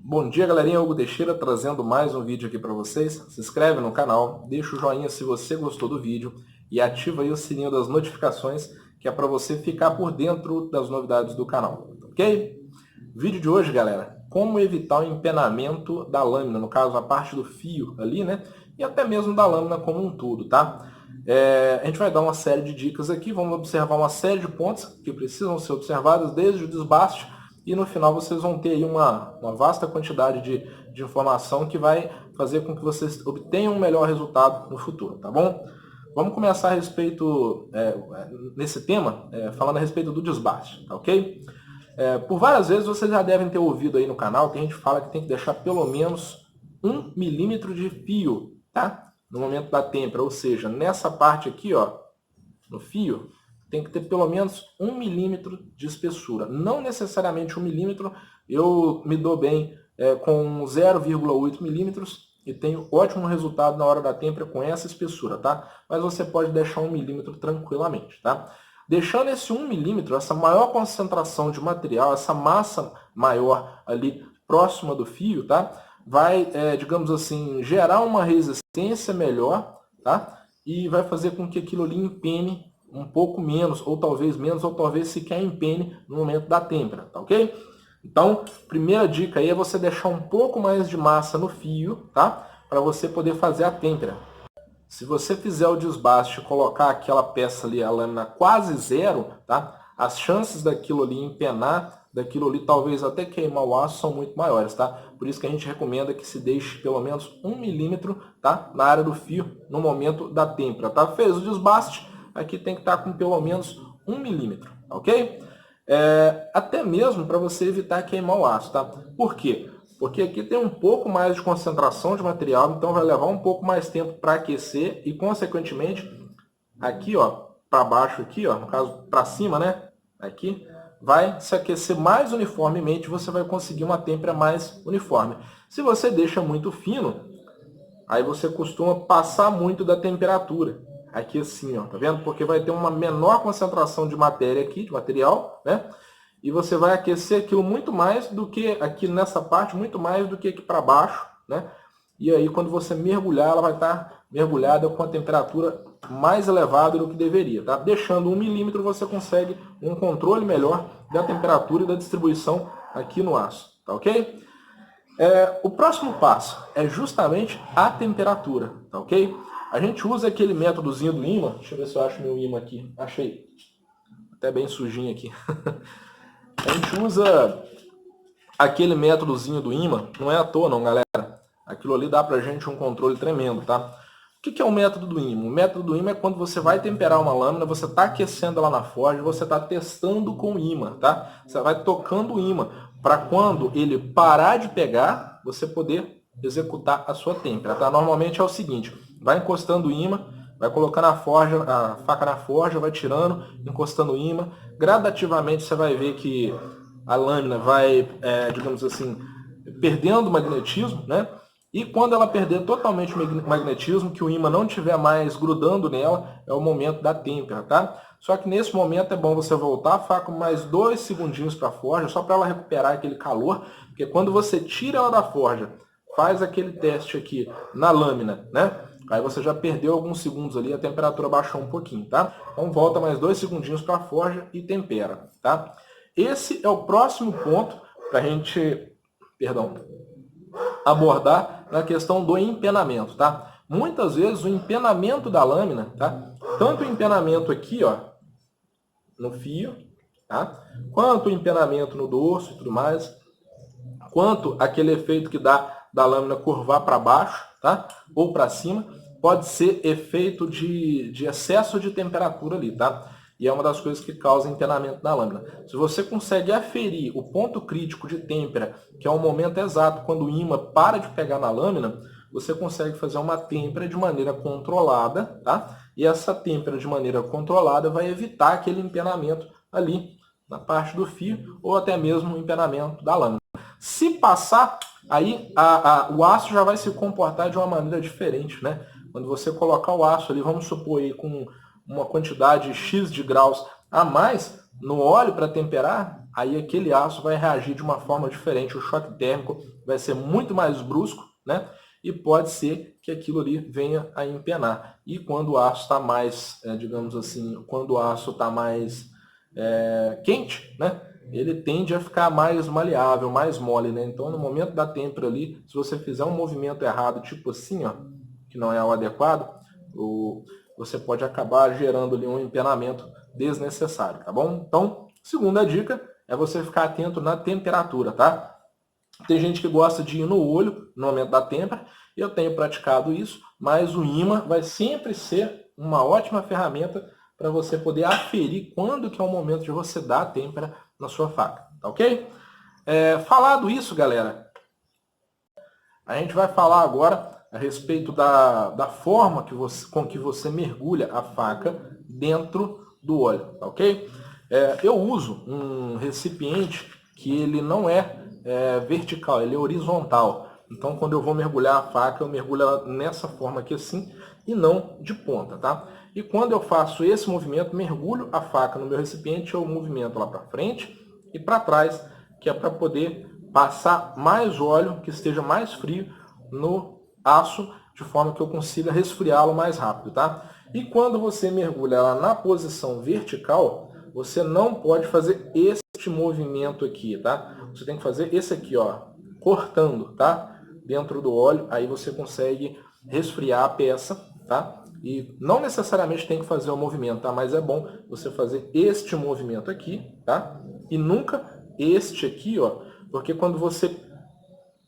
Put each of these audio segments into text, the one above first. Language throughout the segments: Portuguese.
Bom dia, galerinha. Hugo Teixeira trazendo mais um vídeo aqui para vocês. Se inscreve no canal, deixa o joinha se você gostou do vídeo e ativa aí o sininho das notificações, que é para você ficar por dentro das novidades do canal, ok? Vídeo de hoje, galera, como evitar o empenamento da lâmina, no caso a parte do fio ali, né? E até mesmo da lâmina como um todo, tá? A gente vai dar uma série de dicas aqui, vamos observar uma série de pontos que precisam ser observados desde o desbaste. E no final vocês vão ter aí uma vasta quantidade de informação que vai fazer com que vocês obtenham um melhor resultado no futuro, tá bom? Vamos começar a respeito, nesse tema, falando a respeito do desbaste, tá ok? Por várias vezes vocês já devem ter ouvido aí no canal que a gente fala que tem que deixar pelo menos 1 milímetro de fio, tá? No momento da têmpera, ou seja, nessa parte aqui, ó, no fio, tem que ter pelo menos 1 milímetro de espessura. Não necessariamente 1 milímetro, eu me dou bem com 0,8 milímetros e tenho ótimo resultado na hora da têmpera com essa espessura, tá? Mas você pode deixar 1 milímetro tranquilamente, tá? Deixando esse 1 milímetro, essa maior concentração de material, essa massa maior ali próxima do fio, tá? Vai, digamos assim, gerar uma resistência melhor, tá? E vai fazer com que aquilo ali empene um pouco menos, ou talvez sequer empene no momento da têmpera, tá ok? Então, primeira dica aí é você deixar um pouco mais de massa no fio, tá? Para você poder fazer a têmpera. Se você fizer o desbaste e colocar aquela peça ali, a lâmina quase zero, tá? As chances daquilo ali empenar, daquilo ali talvez até queimar o aço são muito maiores, tá? Por isso que a gente recomenda que se deixe pelo menos 1 milímetro, tá? Na área do fio no momento da têmpera, tá? Fez o desbaste, aqui tem que estar com pelo menos 1 milímetro, ok? Até mesmo para você evitar queimar o aço, tá? Por quê? Porque aqui tem um pouco mais de concentração de material, então vai levar um pouco mais tempo para aquecer e, consequentemente, aqui, ó, para baixo aqui, ó, no caso para cima, né? Aqui vai se aquecer mais uniformemente, você vai conseguir uma têmpera mais uniforme. Se você deixa muito fino, aí você costuma passar muito da temperatura. Aqui assim, ó, tá vendo? Porque vai ter uma menor concentração de matéria aqui, de material, né? E você vai aquecer aquilo muito mais do que aqui nessa parte, muito mais do que aqui para baixo, né? E aí quando você mergulhar, ela vai estar mergulhada com a temperatura mais elevada do que deveria, tá? Deixando 1 milímetro, você consegue um controle melhor da temperatura e da distribuição aqui no aço, tá ok? O próximo passo é justamente a temperatura, tá ok? A gente usa aquele métodozinho do ímã. Deixa eu ver se eu acho meu ímã aqui. Achei. Até bem sujinho aqui. A gente usa aquele métodozinho do ímã. Não é à toa não, galera. Aquilo ali dá pra gente um controle tremendo, tá? O que é o método do ímã? O método do ímã é quando você vai temperar uma lâmina, você está aquecendo ela na forja, você está testando com o ímã, tá? Você vai tocando o ímã para quando ele parar de pegar, você poder executar a sua têmpera, tá? Normalmente é o seguinte, vai encostando o ímã, vai colocando a faca na forja, vai tirando, encostando o ímã, gradativamente você vai ver que a lâmina vai, digamos assim, perdendo o magnetismo, né? E quando ela perder totalmente o magnetismo, que o ímã não estiver mais grudando nela, é o momento da têmpera, tá? Só que nesse momento é bom você voltar a faca mais 2 segundinhos para a forja, só para ela recuperar aquele calor, porque quando você tira ela da forja, faz aquele teste aqui na lâmina, né? Aí você já perdeu alguns segundos ali, a temperatura baixou um pouquinho, tá? Então volta mais 2 segundinhos para a forja e tempera, tá? Esse é o próximo ponto para a gente, abordar na questão do empenamento, tá? Muitas vezes o empenamento da lâmina, tá? Tanto o empenamento aqui, ó, no fio, tá? Quanto o empenamento no dorso e tudo mais, quanto aquele efeito que dá da lâmina curvar para baixo, tá? Ou para cima, pode ser efeito de excesso de temperatura ali, tá? E é uma das coisas que causa empenamento na lâmina. Se você consegue aferir o ponto crítico de têmpera, que é o momento exato quando o ímã para de pegar na lâmina, você consegue fazer uma têmpera de maneira controlada, tá? E essa têmpera de maneira controlada vai evitar aquele empenamento ali na parte do fio ou até mesmo o empenamento da lâmina. Se passar, aí o aço já vai se comportar de uma maneira diferente, né? Quando você colocar o aço ali, vamos supor aí com uma quantidade X de graus a mais no óleo para temperar, aí aquele aço vai reagir de uma forma diferente. O choque térmico vai ser muito mais brusco, né? E pode ser que aquilo ali venha a empenar. E quando o aço está mais, digamos assim, quando o aço está mais quente, né? Ele tende a ficar mais maleável, mais mole, né? Então, no momento da têmpera ali, se você fizer um movimento errado, tipo assim, ó, que não é o adequado, você pode acabar gerando ali um empenamento desnecessário, tá bom? Então, segunda dica é você ficar atento na temperatura, tá? Tem gente que gosta de ir no olho no momento da têmpera, eu tenho praticado isso, mas o ímã vai sempre ser uma ótima ferramenta para você poder aferir quando que é o momento de você dar a têmpera na sua faca, tá ok? Falado isso, galera, a gente vai falar agora a respeito da forma com que você mergulha a faca dentro do óleo, tá ok? Eu uso um recipiente que ele não é vertical, ele é horizontal. Então, quando eu vou mergulhar a faca, eu mergulho ela nessa forma aqui assim, e não de ponta, tá? E quando eu faço esse movimento, mergulho a faca no meu recipiente, eu movimento lá para frente e para trás, que é para poder passar mais óleo, que esteja mais frio no aço, de forma que eu consiga resfriá-lo mais rápido, tá? E quando você mergulha ela na posição vertical, você não pode fazer este movimento aqui, tá? Você tem que fazer esse aqui, ó, cortando, tá? Dentro do óleo, aí você consegue resfriar a peça, tá? E não necessariamente tem que fazer o movimento, tá? Mas é bom você fazer este movimento aqui, tá? E nunca este aqui, ó, porque quando você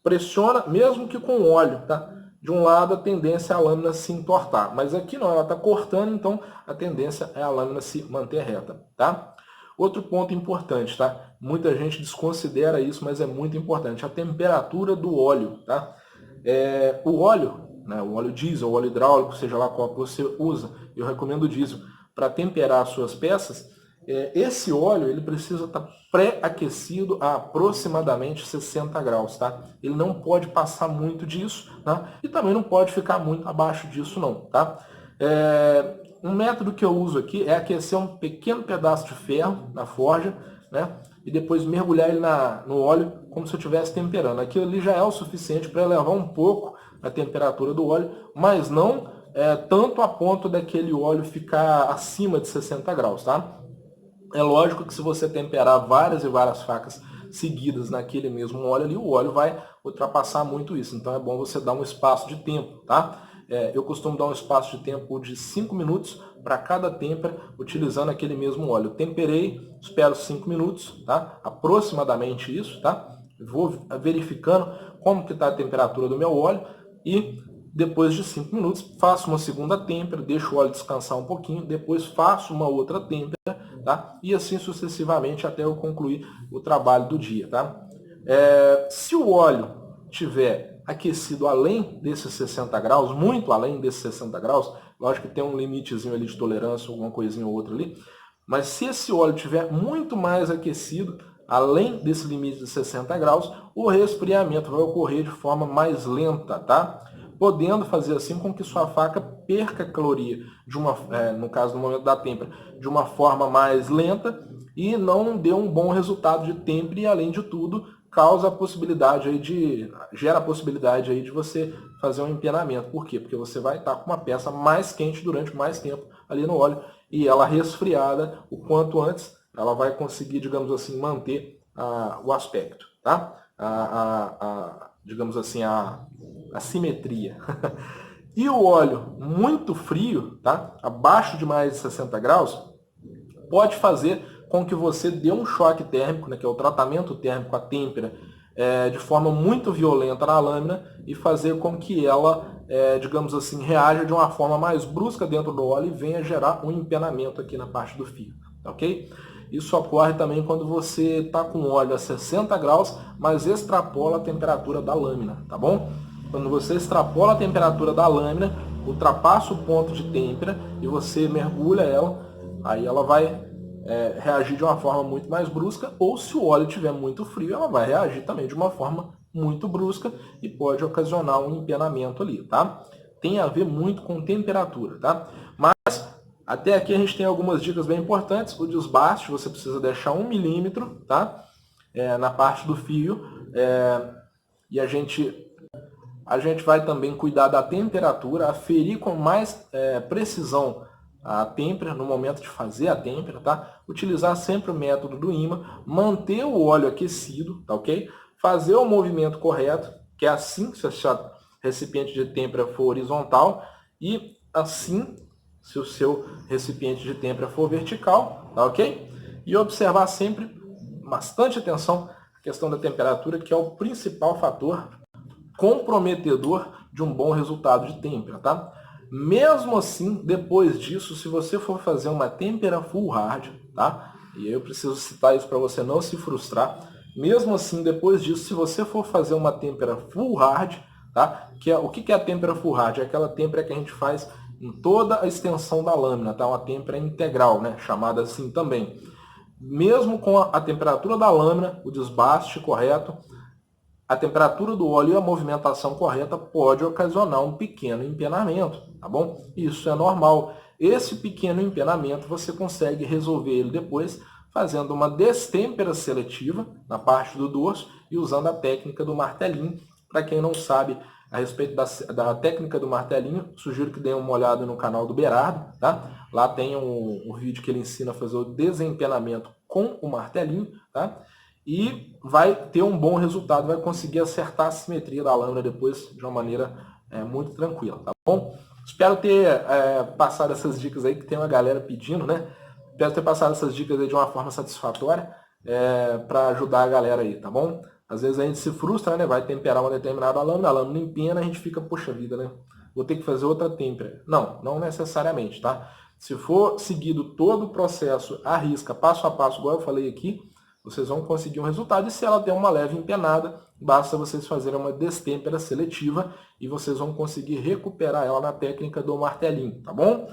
pressiona, mesmo que com óleo, tá? De um lado a tendência é a lâmina se entortar, mas aqui não, ela está cortando, então a tendência é a lâmina se manter reta, tá? Outro ponto importante, tá? Muita gente desconsidera isso, mas é muito importante, a temperatura do óleo, tá? O óleo, né, o óleo diesel, o óleo hidráulico, seja lá qual que você usa, eu recomendo o diesel, para temperar as suas peças, esse óleo ele precisa estar pré-aquecido a aproximadamente 60 graus, tá? Ele não pode passar muito disso, tá? E também não pode ficar muito abaixo disso não, tá? Um método que eu uso aqui é aquecer um pequeno pedaço de ferro na forja, né? E depois mergulhar ele no óleo como se eu estivesse temperando. Aquilo ali já é o suficiente para elevar um pouco a temperatura do óleo, mas não tanto a ponto daquele óleo ficar acima de 60 graus, tá? É lógico que se você temperar várias e várias facas seguidas naquele mesmo óleo ali, o óleo vai ultrapassar muito isso. Então é bom você dar um espaço de tempo, tá? Eu costumo dar um espaço de tempo de 5 minutos para cada têmpera, utilizando aquele mesmo óleo. Temperei, espero 5 minutos, tá? Aproximadamente isso, tá? Vou verificando como que está a temperatura do meu óleo e depois de 5 minutos faço uma segunda têmpera, deixo o óleo descansar um pouquinho, depois faço uma outra têmpera, tá? E assim sucessivamente até eu concluir o trabalho do dia, tá? Se o óleo tiver aquecido além desses 60 graus, muito além desses 60 graus, lógico que tem um limitezinho ali de tolerância, alguma coisinha ou outra ali, mas se esse óleo tiver muito mais aquecido, além desse limite de 60 graus, o resfriamento vai ocorrer de forma mais lenta, tá? Podendo fazer assim com que sua faca perca caloria, no caso no momento da têmpera, de uma forma mais lenta e não dê um bom resultado de têmpera e, além de tudo, gera a possibilidade aí de você fazer um empenamento. Por quê? Porque você vai estar com uma peça mais quente durante mais tempo ali no óleo e ela resfriada o quanto antes, ela vai conseguir, digamos assim, manter o aspecto, tá? Digamos assim, a simetria. E o óleo muito frio, tá? Abaixo de mais de 60 graus, pode fazer com que você dê um choque térmico, né, que é o tratamento térmico à têmpera, de forma muito violenta na lâmina e fazer com que ela, digamos assim, reaja de uma forma mais brusca dentro do óleo e venha gerar um empenamento aqui na parte do fio, ok? Isso ocorre também quando você está com óleo a 60 graus, mas extrapola a temperatura da lâmina, tá bom? Quando você extrapola a temperatura da lâmina, ultrapassa o ponto de têmpera e você mergulha ela, aí ela vai reagir de uma forma muito mais brusca, ou se o óleo estiver muito frio, ela vai reagir também de uma forma muito brusca e pode ocasionar um empenamento ali, tá? Tem a ver muito com temperatura, tá? Mas Até aqui a gente tem algumas dicas bem importantes. O desbaste, você precisa deixar 1 milímetro, tá? Na parte do fio. E a gente vai também cuidar da temperatura, aferir com mais precisão a têmpera no momento de fazer a têmpera, tá? Utilizar sempre o método do ímã, manter o óleo aquecido, tá ok? Fazer o movimento correto, que é assim se o recipiente de têmpera for horizontal e assim se o seu recipiente de têmpera for vertical, tá ok? E observar sempre, bastante atenção, a questão da temperatura, que é o principal fator comprometedor de um bom resultado de têmpera, tá? Mesmo assim, depois disso, se você for fazer uma têmpera full hard, tá? E eu preciso citar isso para você não se frustrar. Mesmo assim, depois disso, se você for fazer uma têmpera full hard, tá? O que é a têmpera full hard? É aquela têmpera que a gente faz em toda a extensão da lâmina, tá? Uma têmpera integral, né? Chamada assim também. Mesmo com a temperatura da lâmina, o desbaste correto, a temperatura do óleo e a movimentação correta pode ocasionar um pequeno empenamento, tá bom? Isso é normal. Esse pequeno empenamento você consegue resolver ele depois fazendo uma destêmpera seletiva na parte do dorso e usando a técnica do martelinho. Para quem não sabe a respeito da técnica do martelinho, sugiro que dê uma olhada no canal do Berardo, tá? Lá tem um vídeo que ele ensina a fazer o desempenamento com o martelinho, tá? E vai ter um bom resultado, vai conseguir acertar a simetria da lâmina depois de uma maneira muito tranquila, tá bom? Espero ter passado essas dicas aí, que tem uma galera pedindo, né? Espero ter passado essas dicas aí de uma forma satisfatória para ajudar a galera aí, tá bom? Às vezes a gente se frustra, né? Vai temperar uma determinada lâmina, a lâmina empena, a gente fica, poxa vida, né? Vou ter que fazer outra têmpera. Não, não necessariamente, tá? Se for seguido todo o processo à risca, passo a passo, igual eu falei aqui, vocês vão conseguir um resultado. E se ela tem uma leve empenada, basta vocês fazerem uma destêmpera seletiva e vocês vão conseguir recuperar ela na técnica do martelinho, tá bom?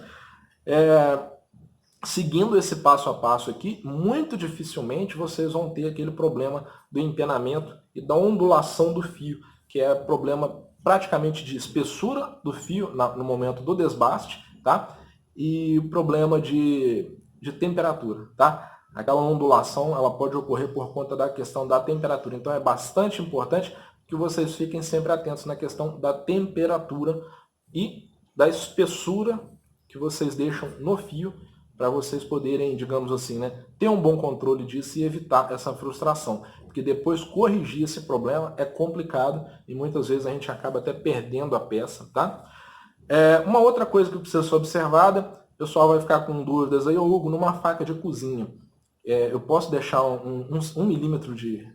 Seguindo esse passo a passo aqui, muito dificilmente vocês vão ter aquele problema do empenamento e da ondulação do fio, que é problema praticamente de espessura do fio no momento do desbaste, tá? E problema de temperatura, tá? Aquela ondulação ela pode ocorrer por conta da questão da temperatura. Então é bastante importante que vocês fiquem sempre atentos na questão da temperatura e da espessura que vocês deixam no fio, para vocês poderem, digamos assim, né, ter um bom controle disso e evitar essa frustração. Porque depois corrigir esse problema é complicado e muitas vezes a gente acaba até perdendo a peça, tá? Uma outra coisa que precisa ser observada, o pessoal vai ficar com dúvidas aí, Hugo, numa faca de cozinha. Eu posso deixar um milímetro de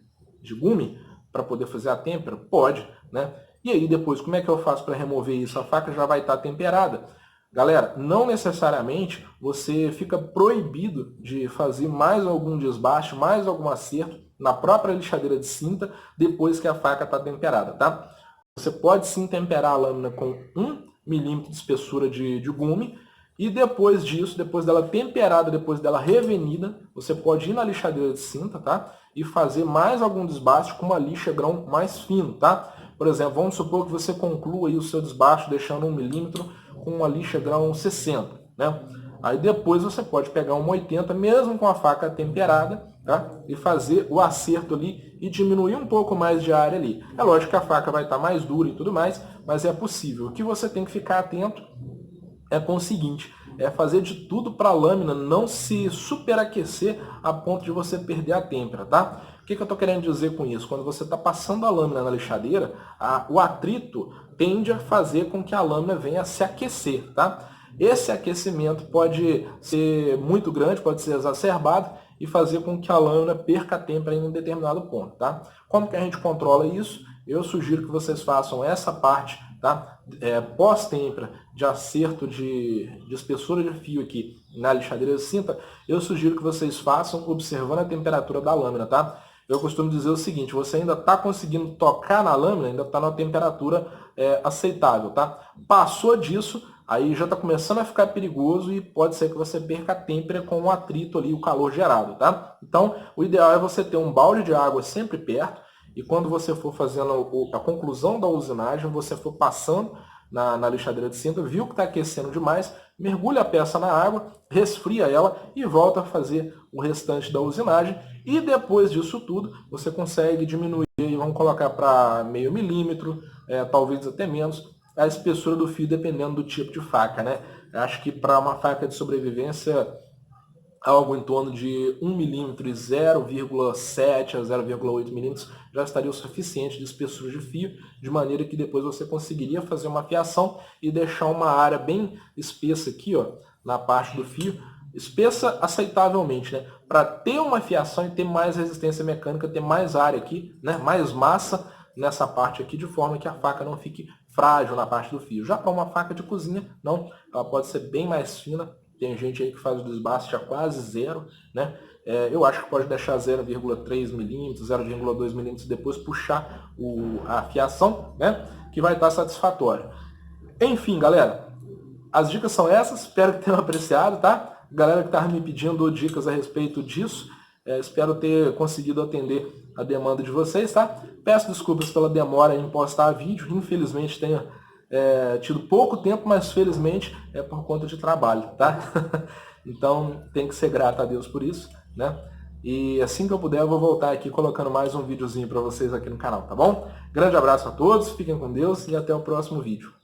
gume para poder fazer a têmpera? Pode, né? E aí depois, como é que eu faço para remover isso? A faca já vai estar temperada. Galera, não necessariamente você fica proibido de fazer mais algum desbaste, mais algum acerto na própria lixadeira de cinta depois que a faca está temperada, tá? Você pode sim temperar a lâmina com 1 milímetro de espessura de gume. E depois disso, depois dela temperada, depois dela revenida, você pode ir na lixadeira de cinta, tá? E fazer mais algum desbaste com uma lixa grão mais fino, tá? Por exemplo, vamos supor que você conclua aí o seu desbaste deixando 1 milímetro com uma lixa grão 60, né? Aí depois você pode pegar uma 80, mesmo com a faca temperada, tá? E fazer o acerto ali e diminuir um pouco mais de área ali. É lógico que a faca vai estar mais dura e tudo mais, mas é possível. O que você tem que ficar atento é com o seguinte, é fazer de tudo para a lâmina não se superaquecer a ponto de você perder a têmpera, tá? O que eu estou querendo dizer com isso? Quando você está passando a lâmina na lixadeira, o atrito tende a fazer com que a lâmina venha a se aquecer, tá? Esse aquecimento pode ser muito grande, pode ser exacerbado e fazer com que a lâmina perca a têmpera em um determinado ponto, tá? Como que a gente controla isso? Eu sugiro que vocês façam essa parte, tá? Pós-têmpera de acerto de espessura de fio aqui na lixadeira de cinta, eu sugiro que vocês façam observando a temperatura da lâmina, tá? Eu costumo dizer o seguinte, você ainda está conseguindo tocar na lâmina, ainda está na temperatura aceitável, tá? Passou disso, aí já está começando a ficar perigoso e pode ser que você perca a têmpera com o atrito ali, o calor gerado, tá? Então, o ideal é você ter um balde de água sempre perto, e quando você for fazendo a conclusão da usinagem, você for passando na lixadeira de cinta, viu que está aquecendo demais, mergulha a peça na água, resfria ela e volta a fazer o restante da usinagem. E depois disso tudo, você consegue diminuir, vamos colocar para meio milímetro, talvez até menos, a espessura do fio, dependendo do tipo de faca, né? Acho que para uma faca de sobrevivência, algo em torno de 1 milímetro e 0,7 a 0,8 milímetros já estaria o suficiente de espessura de fio, de maneira que depois você conseguiria fazer uma fiação e deixar uma área bem espessa aqui, ó, na parte do fio, espessa aceitavelmente, né? Para ter uma fiação e ter mais resistência mecânica, ter mais área aqui, né? Mais massa nessa parte aqui, de forma que a faca não fique frágil na parte do fio. Já para uma faca de cozinha, não, ela pode ser bem mais fina. Tem gente aí que faz o desbaste a quase zero, né? Eu acho que pode deixar 0,3 milímetros, 0,2 milímetros, depois puxar a fiação, né? Que vai estar satisfatório. Enfim, galera, as dicas são essas, espero que tenham apreciado, tá? Galera que estava me pedindo dicas a respeito disso, espero ter conseguido atender a demanda de vocês, tá? Peço desculpas pela demora em postar vídeo, infelizmente tenho tido pouco tempo, mas felizmente é por conta de trabalho, tá? Então tem que ser grato a Deus por isso, né? E assim que eu puder eu vou voltar aqui colocando mais um videozinho para vocês aqui no canal, tá bom? Grande abraço a todos, fiquem com Deus e até o próximo vídeo.